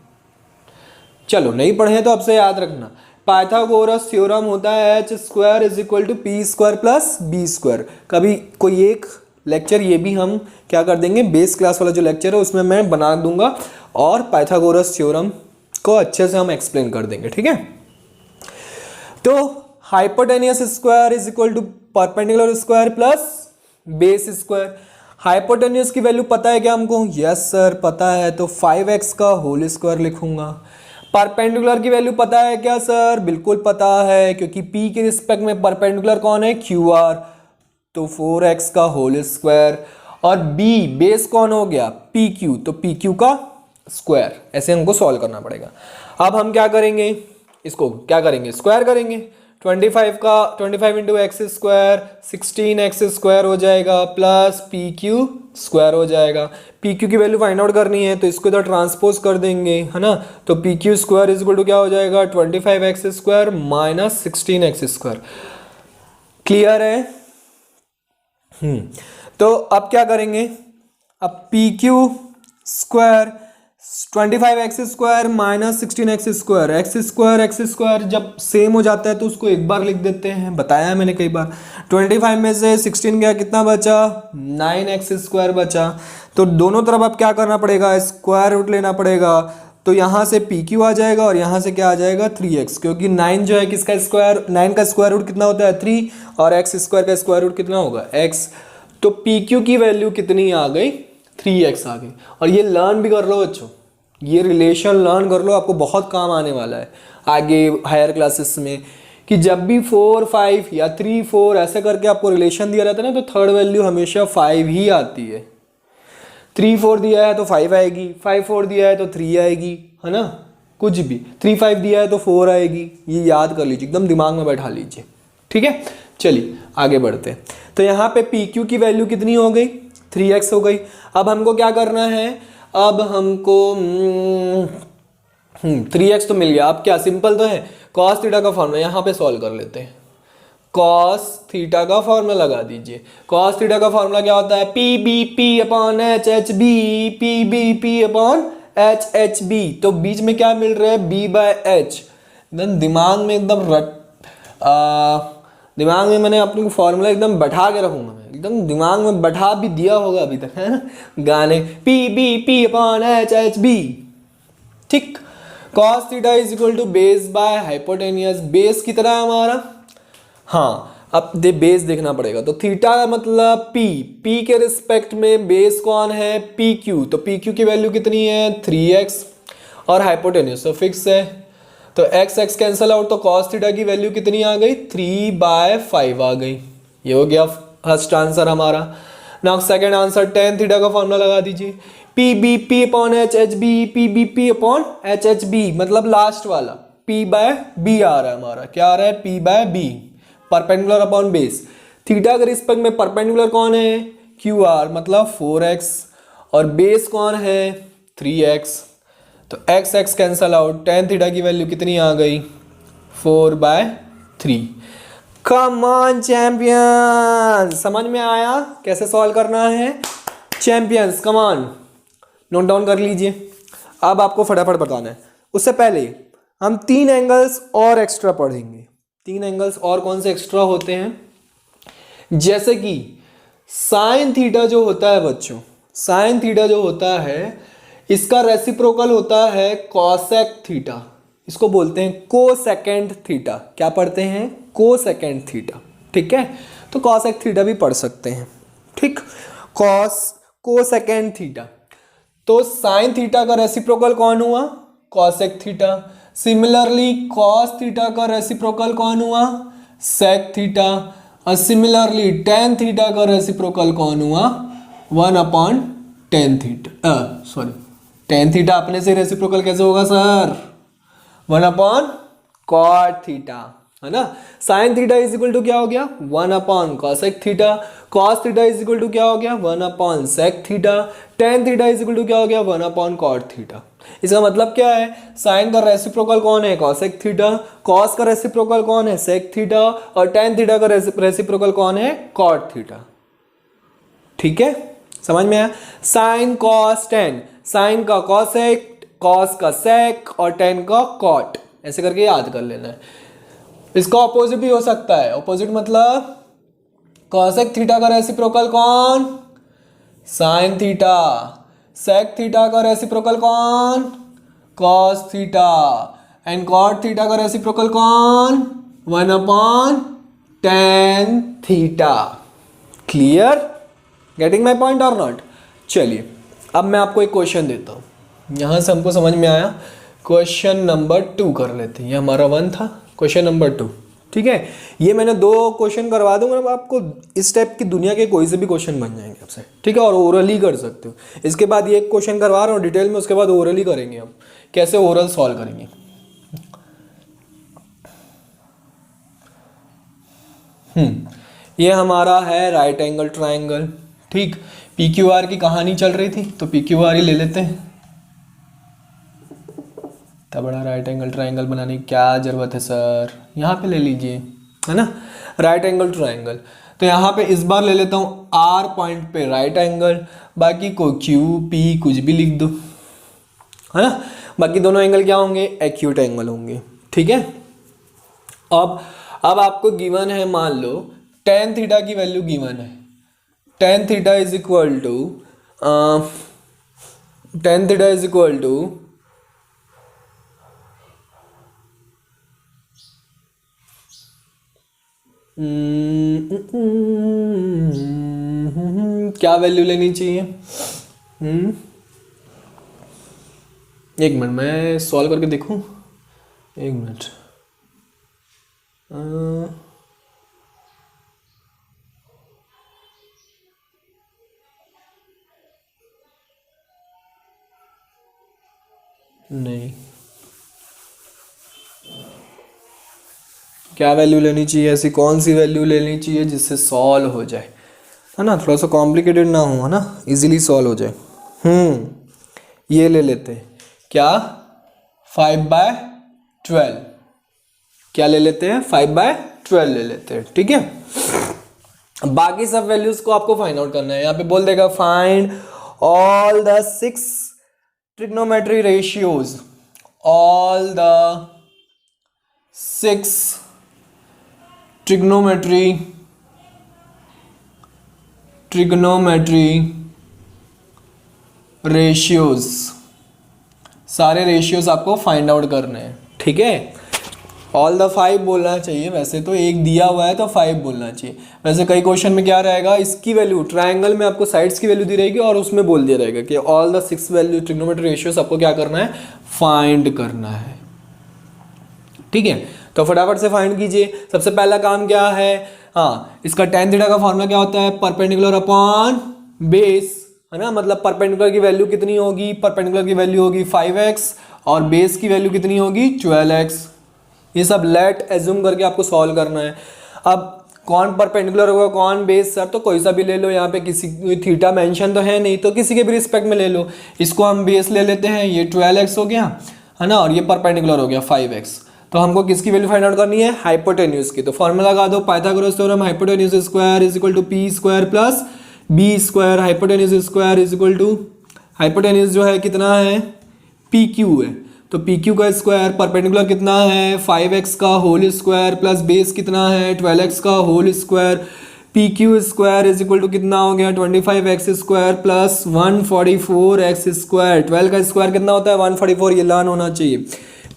चलो नहीं पढ़े तो अब से याद रखना, पाइथागोरस थ्योरम होता है h square is equal to P square plus B square. कभी कोई एक लेक्चर ये भी हम क्या कर देंगे, बेस क्लास वाला जो लेक्चर है उसमें मैं बना दूंगा और पाइथागोरस थ्योरम को अच्छे से हम एक्सप्लेन कर देंगे, ठीक है। तो hypotenuse square is equal to perpendicular square plus base square. Hypotenuse की वैल्यू पता है क्या हमको, यस सर पता है, तो 5x का होल स्क्वायर लिखूंगा। परपेंडिकुलर की वैल्यू पता है क्या सर, बिल्कुल पता है, क्योंकि p के रिस्पेक्ट में परपेंडिकुलर कौन है, QR, तो 4x का होल स्क्वायर। और b बेस कौन हो गया, PQ, तो PQ का स्क्वायर। ऐसे हमको सॉल्व करना पड़ेगा। अब हम क्या करेंगे, इसको क्या करेंगे, स्क्वायर करेंगे। 25 into x square 16x square हो जाएगा प्लस PQ स्क्वायर हो जाएगा। PQ की वैल्यू फाइंड आउट करनी है तो इसको इधर ट्रांसपोज कर देंगे, है ना, तो PQ square is equal to क्या हो जाएगा, 25x square minus 16x square. Clear है, तो अब क्या करेंगे, अब PQ square 25x square minus 16x square, x square जब सेम हो जाता है तो उसको एक बार लिख देते हैं, बताया है मैंने कई बार। 25 में से 16 गया, कितना बचा, 9x स्क्वायर बचा। तो दोनों तरफ अब क्या करना पड़ेगा, स्क्वायर रूट लेना पड़ेगा। तो यहाँ से PQ आ जाएगा और यहाँ से क्या आ जाएगा, 3x, क्योंकि 9 जो है किसका स्क्वायर, 9 का स्क्वायर रूट कितना होता है 3, और x स्क्वायर का स्क्वायर रूट कितना होगा x। तो PQ की वैल्यू कितनी आ गई, 3x आ गई। और ये लर्न भी कर लो बच्चों, ये रिलेशन लर्न कर लो, आपको बहुत काम आने वाला है आगे हायर क्लासेस में, कि जब भी 4 5 या 3 4 ऐसे करके आपको रिलेशन दिया रहता है ना, तो थर्ड वैल्यू हमेशा 5 ही आती है। 3 4 दिया है तो 5 आएगी, 5 4 दिया है तो 3 आएगी, है ना, कुछ भी 3 5 दिया है तो 4 आएगी। ये याद कर लीजिए, एकदम दिमाग में बैठा लीजिए, ठीक है। चलिए आगे बढ़ते हैं। तो यहाँ पे PQ की वैल्यू कितनी हो गई, 3x हो गई। अब हमको क्या करना है, अब हमको 3x तो मिल गया। अब क्या सिंपल तो है, cos थीटा का फॉर्मूला यहाँ पे सॉल्व कर लेते हैं। cos थीटा का फॉर्मूला लगा दीजिए। cos थीटा का फॉर्मूला क्या होता है, PBP अपॉन HHB, PBP अपॉन HHB। तो बीच में क्या मिल रहा है, B बाय H। एकदम दिमाग में एकदम दिमाग में मैंने अपने फॉर्मूला एकदम बैठा के रखूंगा, मैं एकदम दिमाग में बैठा भी दिया होगा अभी तक, है ना, गाने PBP अपॉन HHB, ठीक। cos theta is equal to base by hypotenuse, base की तरह हमारा, हाँ अब बेस देखना पड़ेगा। तो थीटा का मतलब P के रिस्पेक्ट में बेस कौन है, PQ, तो PQ की वैल्यू कितनी है 3x, और हाइपोटेनियस तो फिक्स है, तो x कैंसल आउट, तो cos थीटा की वैल्यू कितनी आ गई, 3/5 आ गई। ये हो गया फर्स्ट आंसर हमारा। Now second answer, tan theta का फॉर्मूला लगा दीजिए। P B P upon H H B, P B P upon H H B, मतलब लास्ट वाला पी बाय बी आ रहा है हमारा, क्या आ रहा है, p by b, perpendicular upon base. Theta के रिस्पेक्ट में परपेंडिकुलर कौन है, क्यू आर, मतलब 4x, और बेस कौन है, 3x, तो x x cancel out, ten theta की वैल्यू कितनी आ गई, 4/3। कम ऑन चैंपियंस, समझ में आया कैसे सॉल्व करना है, champions come on, note down कर लीजिए। अब आपको फटाफट बताना है, उससे पहले हम 3 एंगल्स और एक्स्ट्रा पढ़ेंगे। 3 एंगल्स और कौन से एक्स्ट्रा होते हैं, जैसे कि साइन थीटा जो होता है बच्चों, साइन थीटा जो होता है इसका रेसिप्रोकल होता है कॉसेक थीटा, इसको बोलते हैं कोसेकेंड थीटा। क्या पढ़ते हैं, कोसेकेंड थीटा, ठीक है। तो कॉसेक थीटा भी पढ़ सकते हैं, ठीक, कोसेकेंड थीटा। तो साइन थीटा का रेसिप्रोकल कौन हुआ, cosec theta. Similarly cos theta का रेसिप्रोकल कौन हुआ, सेक थीटा। और सिमिलरली टेन थीटा का रेसिप्रोकल कौन हुआ, 1/10 थीटा, सॉरी टेन थीटा अपने से रेसिप्रोकल कैसे होगा सर, 1/cot थीटा, है ना। Sine theta is equal to क्या हो गया, 1/cosec theta. Cos theta is equal to क्या हो गया, 1/sec theta. Tan theta is equal to क्या हो गया, 1/cot थीटा। इसका मतलब क्या है, साइन का रेसिप्रोकल कौन है, cosec थीटा, कॉस का रेसिप्रोकल कौन है, sec थीटा, और टेन थीटा का रेसिप्रोकल कौन है, cot थीटा। ठीक है, समझ में आया। साइन कॉस टेन, साइन का cosec, कॉस का sec और टेन का cot, ऐसे करके याद कर लेना है। इसका ऑपोजिट भी हो सकता है, ऑपोजिट मतलब cosec थीटा का रेसिप्रोकल कौन, साइन थीटा। sec थीटा का रेसिप्रोकल कौन, cos theta. And cot theta का रेसिप्रोकल कौन, 1/tan theta. Clear, getting my point और नॉट। चलिए अब मैं आपको एक क्वेश्चन देता हूँ, यहाँ से हमको समझ में आया। क्वेश्चन नंबर 2 कर लेते हैं, ये हमारा 1 था, क्वेश्चन नंबर 2, ठीक है। ये मैंने 2 क्वेश्चन करवा दूंगा, अब आपको इस टाइप की दुनिया के कोई से भी क्वेश्चन बन जाएंगे आपसे, ठीक है, और ओरली कर सकते हो। इसके बाद ये एक क्वेश्चन करवा रहा हूँ डिटेल में, उसके बाद ओरली करेंगे हम, कैसे ओरल सॉल्व करेंगे। ये हमारा है राइट एंगल ट्राइंगल, ठीक। पी क्यू आर की कहानी चल रही थी तो पी क्यू आर ही ले लेते हैं। इतना बड़ा राइट एंगल ट्राइंगल बनाने की क्या ज़रूरत है सर, यहाँ पे ले लीजिए, है ना, राइट एंगल ट्राइंगल। तो यहाँ पे इस बार ले लेता हूँ आर पॉइंट पे राइट एंगल, बाकी को क्यू पी कुछ भी लिख दो, है ना। बाकी दोनों एंगल क्या होंगे, एक्यूट एंगल होंगे, ठीक है। अब आपको गिवन है, मान लो टेन थीटा की वैल्यू गिवन है, tan theta is equal to tan theta is equal to क्या वैल्यू लेनी चाहिए, एक मिनट मैं सॉल्व करके देखूं, एक मिनट। नहीं, क्या वैल्यू लेनी चाहिए, ऐसी कौन सी वैल्यू लेनी चाहिए जिससे सॉल्व हो जाए, है ना, थोड़ा सा कॉम्प्लिकेटेड ना हो, है ना, इजीली सॉल्व हो जाए। ये ले लेते हैं, क्या 5/12, क्या ले लेते हैं, 5/12 ले लेते हैं, ठीक है। बाकी सब वैल्यूज को आपको फाइंड आउट करना है। यहाँ पे बोल देगा find all the 6 trigonometry ratios, all the 6 trigonometry ratios, सारे रेशियोज आपको फाइंड आउट करने हैं, ठीक है। ऑल द 5 बोलना चाहिए, वैसे तो एक दिया हुआ है तो 5 बोलना चाहिए। वैसे कई क्वेश्चन में क्या रहेगा, इसकी वैल्यू ट्रायंगल में आपको साइड्स की वैल्यू दी रहेगी और उसमें बोल दिया रहेगा कि all the 6 value trigonometry ratios आपको क्या करना है, फाइंड करना है, ठीक है। तो फटाफट से फाइंड कीजिए। सबसे पहला काम क्या है, हाँ, इसका tan थीटा का फॉर्मूला क्या होता है, परपेंडिकुलर अपॉन बेस, है ना, मतलब परपेंडिकुलर की वैल्यू कितनी होगी, परपेंडिकुलर की वैल्यू होगी 5x और बेस की वैल्यू कितनी होगी 12x। ये सब लेट एज्यूम करके आपको सॉल्व करना है। अब कौन परपेंडिकुलर होगा कौन बेस, सर तो कोई सा भी ले लो, यहाँ पे किसी थीटा मेंशन तो है नहीं, तो किसी के भी रिस्पेक्ट में ले लो। इसको हम बेस ले लेते हैं, ये 12x हो गया, है ना, और ये परपेंडिकुलर हो गया 5x। तो हमको किसकी वैल्यू फाइंड आउट करनी है, हाइपोटेन्यूज की। तो फॉर्मूला लगा दो, Pythagoras theorem, hypotenuse square is equal to P square plus B square. Hypotenuse square is equal to, hypotenuse जो है कितना है, पी क्यू है, तो पी क्यू का स्क्वायर, परपेंडिकुलर कितना है 5x का होल स्क्वायर प्लस बेस कितना है 12x का whole square. P q square is equal to कितना हो गया 25x square plus 144x square. 12 का स्क्वायर कितना होता है 144, ये लर्न होना चाहिए।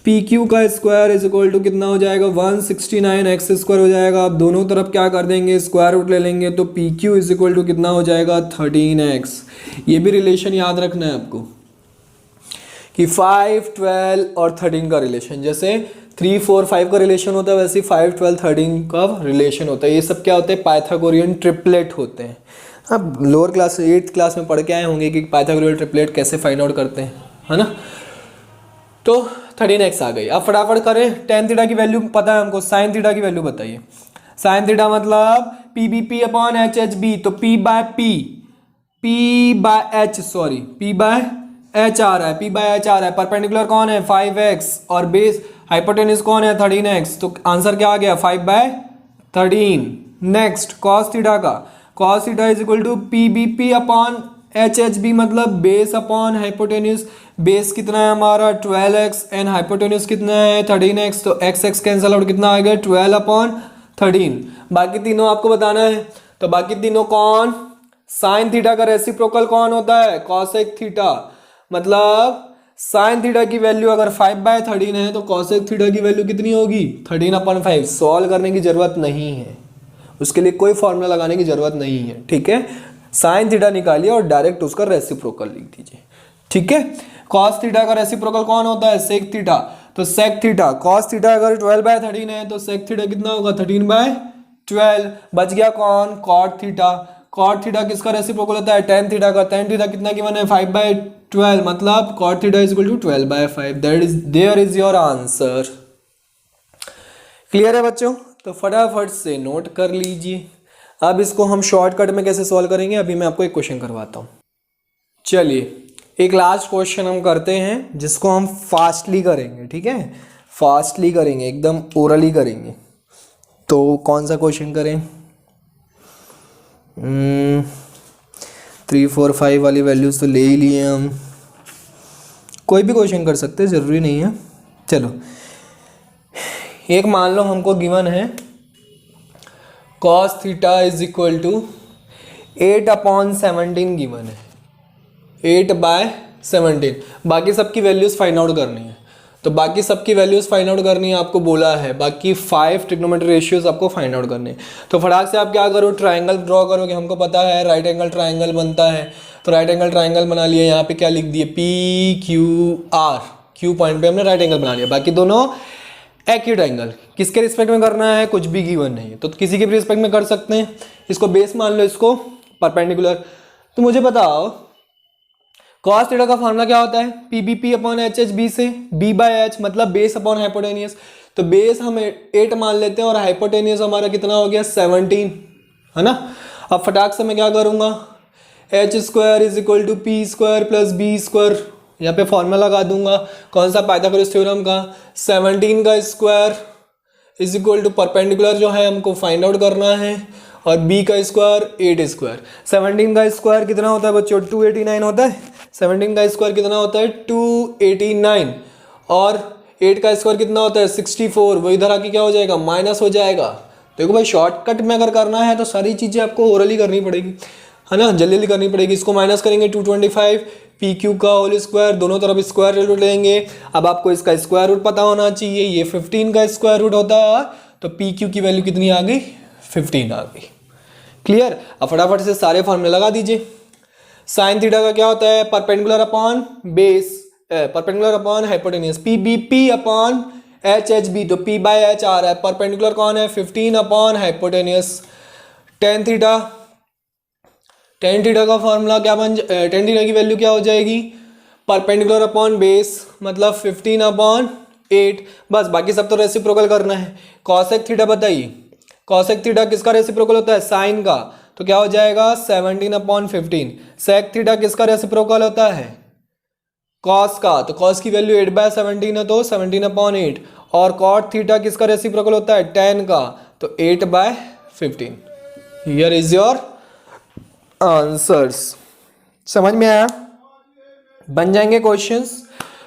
पी क्यू का स्क्वायर इज इक्वल टू कितना हो जाएगा 169x स्क्वायर हो जाएगा। आप दोनों तरफ क्या कर देंगे, स्क्वायर रूट ले लेंगे, तो p q is equal to कितना हो जाएगा 13x। ये भी रिलेशन याद रखना है आपको कि 5, 12 और 13 का रिलेशन, जैसे 3, 4, 5 का रिलेशन होता है वैसे 5, 12, 13 का रिलेशन होता है। ये सब क्या होते हैं, पाइथागोरियन ट्रिपलेट होते हैं। अब लोअर क्लास 8th क्लास में पढ़ के आए होंगे कि पाइथागोरियन ट्रिपलेट कैसे फाइंड आउट करते हैं, है ना। तो 13x आ गई। अब फटाफट करें, टेन थीटा की वैल्यू पता है हमको, साइन थीटा की वैल्यू बताइए। साइन थीटा मतलब P B P upon H H B, तो P by H, sorry P by H आ रहा है, पी बाय एच आ रहा है। परपेंडिकुलर कौन है 5x और बेस हाइपोटेन्यूज कौन है 13x, तो आंसर क्या आ गया 5/13। नेक्स्ट कॉस थीटा का, cos theta is equal to P B P upon H H B, मतलब बेस अपॉन हाइपोटेन्यूज। बेस कितना है हमारा 12x एंड हाइपोटेन्यूज कितना है 13x, तो x कैंसिल आउट कितना आ गया 12/13। बाकी तीनों आपको बताना है, तो बाकी तीनों कौन, साइन थीटा का रेसिप्रोकल कौन होता है कॉसेक थीटा, मतलब साइन थीटा की वैल्यू अगर 5/13 है तो कॉसेक थीटा की वैल्यू कितनी होगी 13/5। सॉल्व करने की जरूरत नहीं है, उसके लिए कोई फॉर्मूला लगाने की जरूरत नहीं है, ठीक है। साइन थीटा निकालिए और डायरेक्ट उसका रेसिप्रोकल लिख दीजिए, ठीक है। कॉस थीटा का रेसिप्रोकल कौन होता है सेक थीटा, तो सेक थीटा, कॉस थीटा अगर 12/13 है तो सेक थीटा कितना होगा 13/12। बच गया कौन कॉट थीटा, कॉट थीटा किसका रेसिप्रोकल होता है टेन थीटा का। टेन थीटा कितना गिवन है 5/12, मतलब cot theta is equal to 12/5। That is, there is your answer. Clear है बच्चों, तो फटाफट से नोट कर लीजिए। अब इसको हम शॉर्टकट में कैसे सॉल्व करेंगे, अभी मैं आपको एक क्वेश्चन करवाता हूँ। चलिए एक लास्ट क्वेश्चन हम करते हैं जिसको हम फास्टली करेंगे, ठीक है, फास्टली करेंगे, एकदम ओरली करेंगे। तो कौन सा क्वेश्चन करें, 3, 4, 5 वाली वैल्यूज तो ले ही लिए हम, कोई भी क्वेश्चन कर सकते हैं, ज़रूरी नहीं है। चलो एक मान लो हमको गिवन है cos theta is equal to 8/17 given है, 8/17। बाकी सबकी वैल्यूज फाइंड आउट करनी है, तो बाकी सबकी वैल्यूज फाइंड आउट करनी है, आपको बोला है बाकी 5 ट्रिग्नोमेट्री रेशियोज आपको फाइंड आउट करने हैं। तो फटाक से आप क्या करो, ट्राइंगल ड्रॉ करोगे, हमको पता है राइट एंगल ट्राइंगल बनता है, तो राइट एंगल ट्राइंगल बना लिया। यहाँ पे क्या लिख दिए P Q R, Q point पे हमने राइट एंगल बना लिया। बाकी दोनों एक्यूट एंगल, किसके रिस्पेक्ट में करना है कुछ भी गिवन नहीं है, तो किसी के भी रिस्पेक्ट में कर सकते हैं। इसको बेस मान लो, इसको परपेंडिकुलर। तो मुझे बताओ cos थीटा का फॉर्मूला क्या होता है, P B P upon H H B से, बी बाय एच मतलब बेस अपॉन हाइपोटेनियस। तो बेस हम 8 मान लेते हैं और हाइपोटेनियस हमारा कितना हो गया 17, है ना। अब फटाक से मैं क्या करूंगा, H square is equal to P square plus B square, यहाँ पे फॉर्मूला लगा दूंगा कौन सा पाइथागोरस थ्योरम का, 17 का square is equal to perpendicular जो है हमको फाइंड आउट करना है, और b का स्क्वायर 8 स्क्वायर। 17 का स्क्वायर कितना होता है बच्चों 289 होता है, 17 का स्क्वायर कितना होता है 289, और 8 का स्क्वायर कितना होता है 64। वो इधर आके क्या हो जाएगा माइनस हो जाएगा। देखो भाई शॉर्टकट में अगर करना है तो सारी चीज़ें आपको ओरली करनी पड़ेगी, है ना, जल्दी जल्दी करनी पड़ेगी। इसको माइनस करेंगे 225, पी क्यू का होल स्क्वायर, दोनों तरफ स्क्वायर रूट लेंगे। अब आपको इसका स्क्वायर रूट पता होना चाहिए, ये 15 का स्क्वायर रूट होता है, तो पी क्यू की वैल्यू कितनी आ गई 15 आ गई। क्लियर। अब फटाफट से सारे फॉर्मूले लगा दीजिए। साइन थीटा का क्या होता है perpendicular upon base, perpendicular upon hypotenuse, P B P upon H H B, तो पी बाय एच आ रहा है, परपेंडिकुलर कौन है 15 upon hypotenuse. Tan theta tan theta का फॉर्मूला क्या टेन थीटा की वैल्यू क्या हो जाएगी, परपेंडिकुलर अपॉन बेस मतलब 15/8, बस बाकी सब तो रेसिप्रोकल करना है। कॉसेक थीटा बताइए, कॉसेक थीटा किसका रेसिप्रोकल होता है, साइन का, तो क्या हो जाएगा 17/15। सेक थीटा किसका रेसिप्रोकल होता है, कॉस का, तो कॉस की वैल्यू 8/17 है तो 17/8। और कॉट थीटा किसका रेसिप्रोकल होता है, tan का, तो 8/15। Here is your answers. समझ में आया, बन जाएंगे क्वेश्चंस।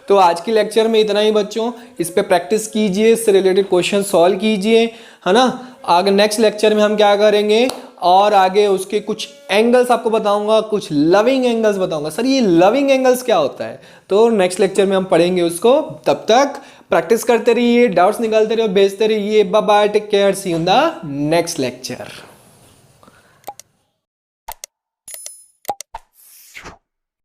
तो आज की लेक्चर में इतना ही बच्चों, इस पे प्रैक्टिस कीजिए, इससे रिलेटेड क्वेश्चन सॉल्व कीजिए, है ना। आगे नेक्स्ट लेक्चर में हम क्या करेंगे, और आगे उसके कुछ एंगल्स आपको बताऊंगा, कुछ लविंग एंगल्स बताऊंगा। सर ये लविंग एंगल्स क्या होता है, तो नेक्स्ट लेक्चर में हम पढ़ेंगे उसको। तब तक प्रैक्टिस करते रहिए, डाउट्स निकालते रहिए, भेजते रहिए। Bye bye, take care, see you in the next lecture.